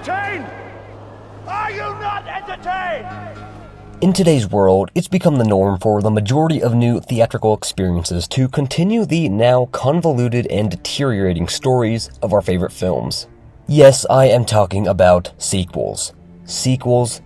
entertained? Are you not entertained? In today's world, it's become the norm for the majority of new theatrical experiences to continue the now convoluted and deteriorating stories of our favorite films. Yes, I am talking about sequels. Sequels.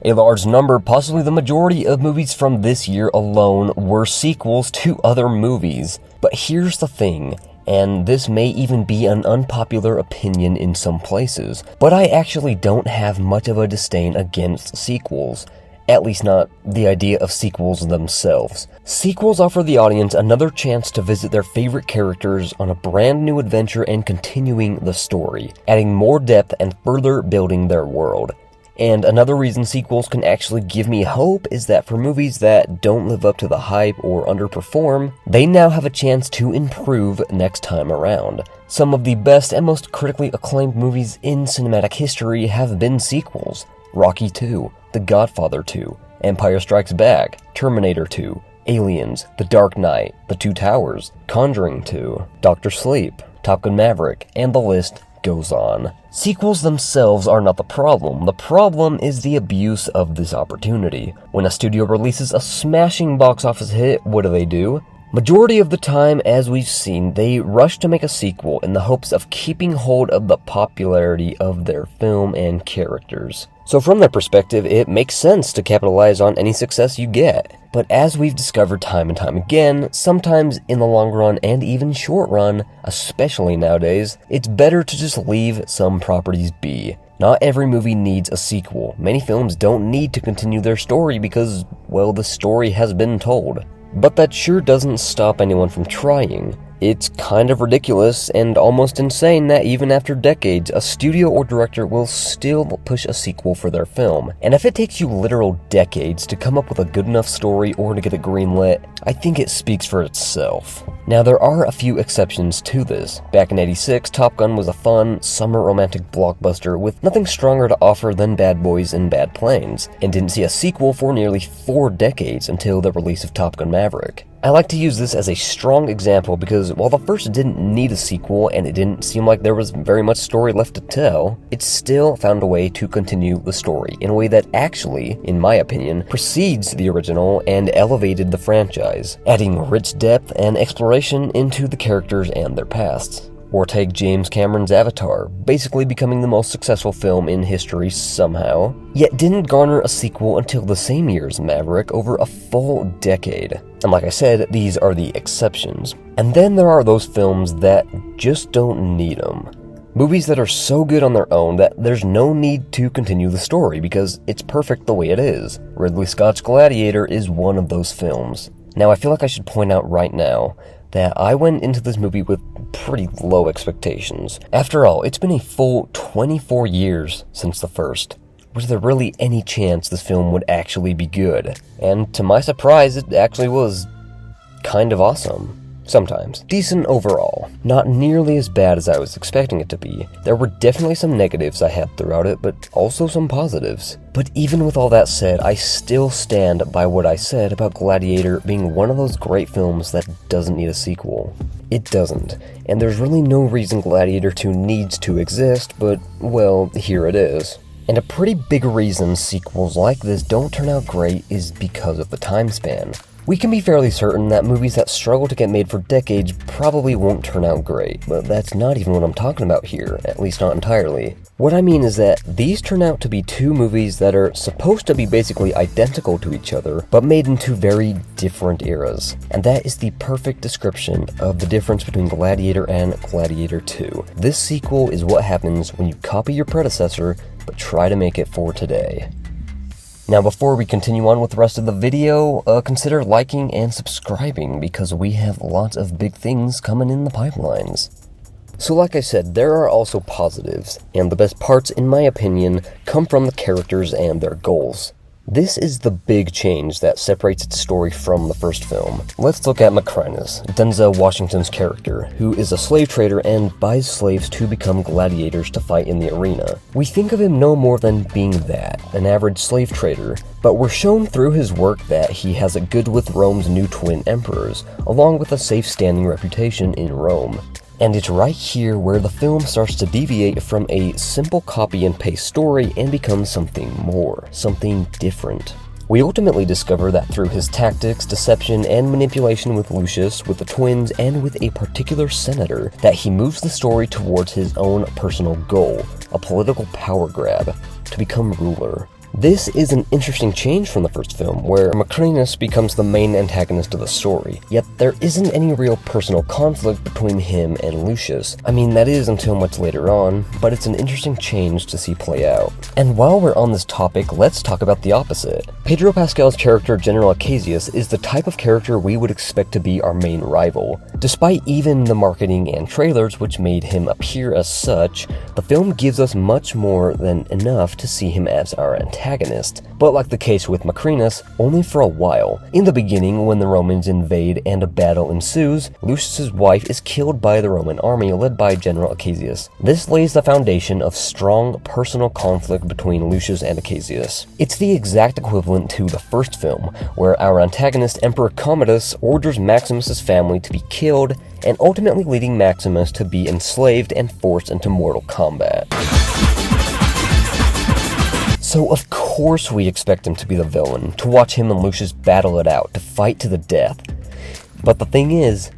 A large number, possibly the majority of movies from this year alone, were sequels to other movies. But here's the thing, and this may even be an unpopular opinion in some places, but I actually don't have much of a disdain against sequels. At least not the idea of sequels themselves. Sequels offer the audience another chance to visit their favorite characters on a brand new adventure and continuing the story, adding more depth and further building their world. And another reason sequels can actually give me hope is that for movies that don't live up to the hype or underperform, they now have a chance to improve next time around. Some of the best and most critically acclaimed movies in cinematic history have been sequels. Rocky II, The Godfather II, Empire Strikes Back, Terminator 2, Aliens, The Dark Knight, The Two Towers, Conjuring 2, Dr. Sleep, Top Gun Maverick, and the list goes on. Sequels themselves are not the problem. The problem is the abuse of this opportunity. When a studio releases a smashing box office hit, what do? Majority of the time, as we've seen, they rush to make a sequel in the hopes of keeping hold of the popularity of their film and characters. So from their perspective, it makes sense to capitalize on any success you get. But as we've discovered time and time again, sometimes in the long run and even short run, especially nowadays, it's better to just leave some properties be. Not every movie needs a sequel. Many films don't need to continue their story because, well, the story has been told. But that sure doesn't stop anyone from trying. It's kind of ridiculous and almost insane that even after decades, a studio or director will still push a sequel for their film. And if it takes you literal decades to come up with a good enough story or to get it greenlit, I think it speaks for itself. Now, there are a few exceptions to this. Back in '86, Top Gun was a fun, summer romantic blockbuster with nothing stronger to offer than Bad Boys and Bad Planes, and didn't see a sequel for nearly 4 decades until the release of Top Gun Maverick. I like to use this as a strong example because while the first didn't need a sequel and it didn't seem like there was very much story left to tell, it still found a way to continue the story in a way that actually, in my opinion, precedes the original and elevated the franchise, adding rich depth and exploration into the characters and their pasts. Or take James Cameron's Avatar, basically becoming the most successful film in history somehow, yet didn't garner a sequel until the same year as Maverick, over a full decade. And like I said, these are the exceptions. And then there are those films that just don't need them. Movies that are so good on their own that there's no need to continue the story because it's perfect the way it is. Ridley Scott's Gladiator is one of those films. Now, I feel like I should point out right now that I went into this movie with pretty low expectations. After all, it's been a full 24 years since the first. Was there really any chance this film would actually be good? And to my surprise, it actually was kind of awesome. Sometimes. Decent overall. Not nearly as bad as I was expecting it to be. There were definitely some negatives I had throughout it, but also some positives. But even with all that said, I still stand by what I said about Gladiator being one of those great films that doesn't need a sequel. It doesn't. And there's really no reason Gladiator 2 needs to exist, but, well, here it is. And a pretty big reason sequels like this don't turn out great is because of the time span. We can be fairly certain that movies that struggle to get made for decades probably won't turn out great, but that's not even what I'm talking about here, at least not entirely. What I mean is that these turn out to be 2 movies that are supposed to be basically identical to each other, but made in 2 very different eras. And that is the perfect description of the difference between Gladiator and Gladiator 2. This sequel is what happens when you copy your predecessor, but try to make it for today. Now, before we continue on with the rest of the video, consider liking and subscribing because we have lots of big things coming in the pipelines. So like I said, there are also positives, and the best parts, in my opinion, come from the characters and their goals. This is the big change that separates its story from the first film. Let's look at Macrinus, Denzel Washington's character, who is a slave trader and buys slaves to become gladiators to fight in the arena. We think of him no more than being that, an average slave trader, but we're shown through his work that he has it good with Rome's new twin emperors, along with a safe standing reputation in Rome. And it's right here where the film starts to deviate from a simple copy and paste story and becomes something more, something different. We ultimately discover that through his tactics, deception, and manipulation with Lucius, with the twins, and with a particular senator, that he moves the story towards his own personal goal, a political power grab, to become ruler. This is an interesting change from the first film, where Macrinus becomes the main antagonist of the story, yet there isn't any real personal conflict between him and Lucius. I mean, that is until much later on, but it's an interesting change to see play out. And while we're on this topic, let's talk about the opposite. Pedro Pascal's character General Acacius is the type of character we would expect to be our main rival. Despite even the marketing and trailers which made him appear as such, the film gives us much more than enough to see him as our antagonist. But like the case with Macrinus, only for a while. In the beginning, when the Romans invade and a battle ensues, Lucius's wife is killed by the Roman army led by General Acacius. This lays the foundation of strong personal conflict between Lucius and Acacius. It's the exact equivalent to the first film, where our antagonist Emperor Commodus orders Maximus's family to be killed, and ultimately leading Maximus to be enslaved and forced into mortal combat. So of course we expect him to be the villain, to watch him and Lucius battle it out, to fight to the death. But the thing is,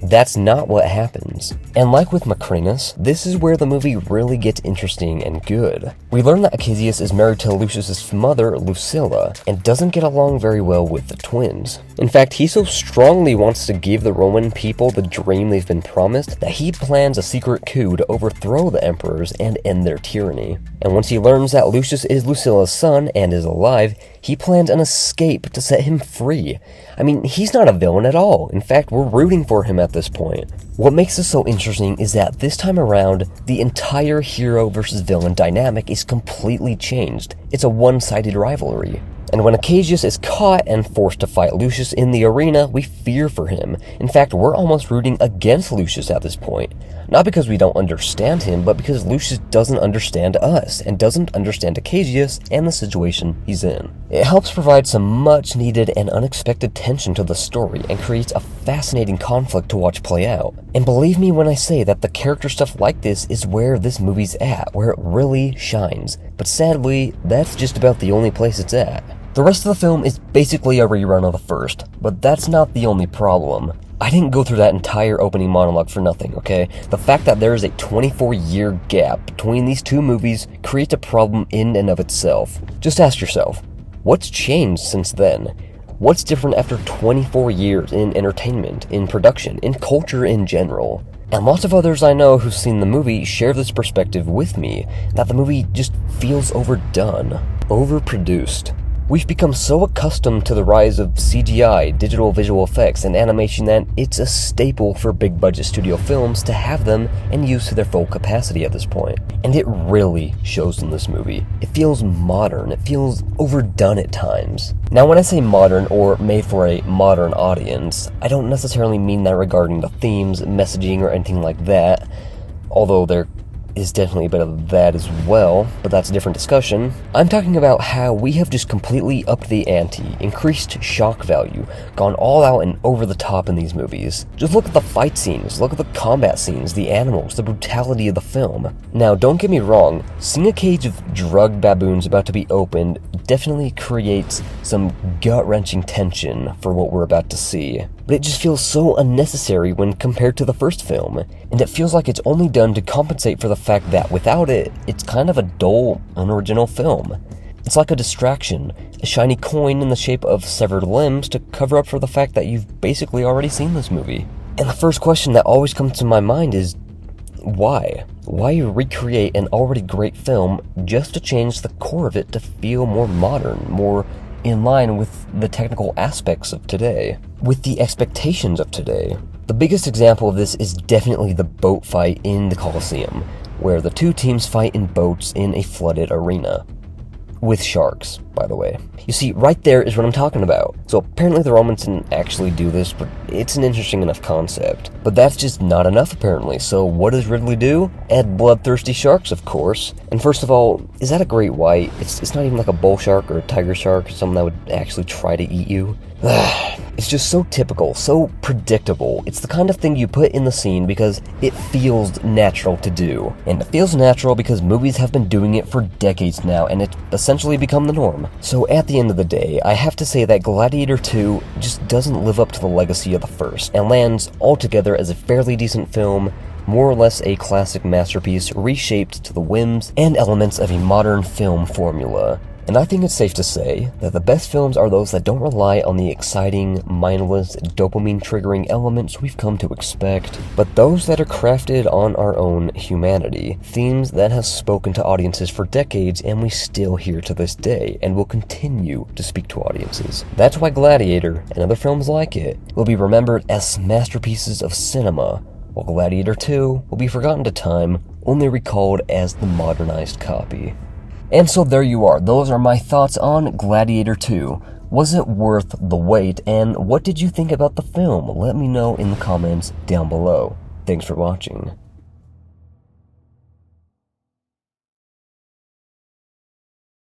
that's not what happens. And like with Macrinus, this is where the movie really gets interesting and good. We learn that Acacius is married to Lucius's mother, Lucilla, and doesn't get along very well with the twins. In fact, he so strongly wants to give the Roman people the dream they've been promised that he plans a secret coup to overthrow the emperors and end their tyranny. And once he learns that Lucius is Lucilla's son and is alive, he plans an escape to set him free. I mean, he's not a villain at all. In fact, we're rooting for him at this point. What makes this so interesting is that this time around, the entire hero versus villain dynamic is completely changed. It's a one-sided rivalry. And when Acacius is caught and forced to fight Lucius in the arena, we fear for him. In fact, we're almost rooting against Lucius at this point. Not because we don't understand him, but because Lucius doesn't understand us, and doesn't understand Acacius and the situation he's in. It helps provide some much needed and unexpected tension to the story, and creates a fascinating conflict to watch play out. And believe me when I say that the character stuff like this is where this movie's at, where it really shines. But sadly, that's just about the only place it's at. The rest of the film is basically a rerun of the first, but that's not the only problem. I didn't go through that entire opening monologue for nothing, okay? The fact that there is a 24-year gap between these two movies creates a problem in and of itself. Just ask yourself, what's changed since then? What's different after 24 years in entertainment, in production, in culture in general? And lots of others I know who've seen the movie share this perspective with me, that the movie just feels overdone, overproduced. We've become so accustomed to the rise of CGI, digital visual effects, and animation that it's a staple for big budget studio films to have them and use to their full capacity at this point. And it really shows in this movie. It feels modern, it feels overdone at times. Now when I say modern or made for a modern audience, I don't necessarily mean that regarding the themes, messaging, or anything like that, although there is definitely a bit of that as well, but that's a different discussion. I'm talking about how we have just completely upped the ante, increased shock value, gone all out and over the top in these movies. Just look at the fight scenes, look at the combat scenes, the animals, the brutality of the film. Now, don't get me wrong, seeing a cage of drugged baboons about to be opened definitely creates some gut-wrenching tension for what we're about to see. But it just feels so unnecessary when compared to the first film, and it feels like it's only done to compensate for the fact that without it, it's kind of a dull, unoriginal film. It's like a distraction, a shiny coin in the shape of severed limbs to cover up for the fact that you've basically already seen this movie. And the first question that always comes to my mind is, why? Why recreate an already great film just to change the core of it to feel more modern, more in line with the technical aspects of today, with the expectations of today? The biggest example of this is definitely the boat fight in the Colosseum, where the two teams fight in boats in a flooded arena. With sharks, by the way. You see, right there is what I'm talking about. So apparently the Romans didn't actually do this, but it's an interesting enough concept. But that's just not enough, apparently. So what does Ridley do? Add bloodthirsty sharks, of course. And first of all, is that a great white? It's not even like a bull shark or a tiger shark or something that would actually try to eat you. It's just so typical, so predictable. It's the kind of thing you put in the scene because it feels natural to do. And it feels natural because movies have been doing it for decades now, and it's essentially become the norm. So at the end of the day, I have to say that Gladiator 2 just doesn't live up to the legacy of the first, and lands altogether as a fairly decent film, more or less a classic masterpiece reshaped to the whims and elements of a modern film formula. And I think it's safe to say that the best films are those that don't rely on the exciting, mindless, dopamine-triggering elements we've come to expect, but those that are crafted on our own humanity, themes that have spoken to audiences for decades and we still hear to this day, and will continue to speak to audiences. That's why Gladiator, and other films like it, will be remembered as masterpieces of cinema, while Gladiator 2 will be forgotten to time, only recalled as the modernized copy. And so there you are, those are my thoughts on Gladiator 2. Was it worth the wait, and what did you think about the film? Let me know in the comments down below. Thanks for watching.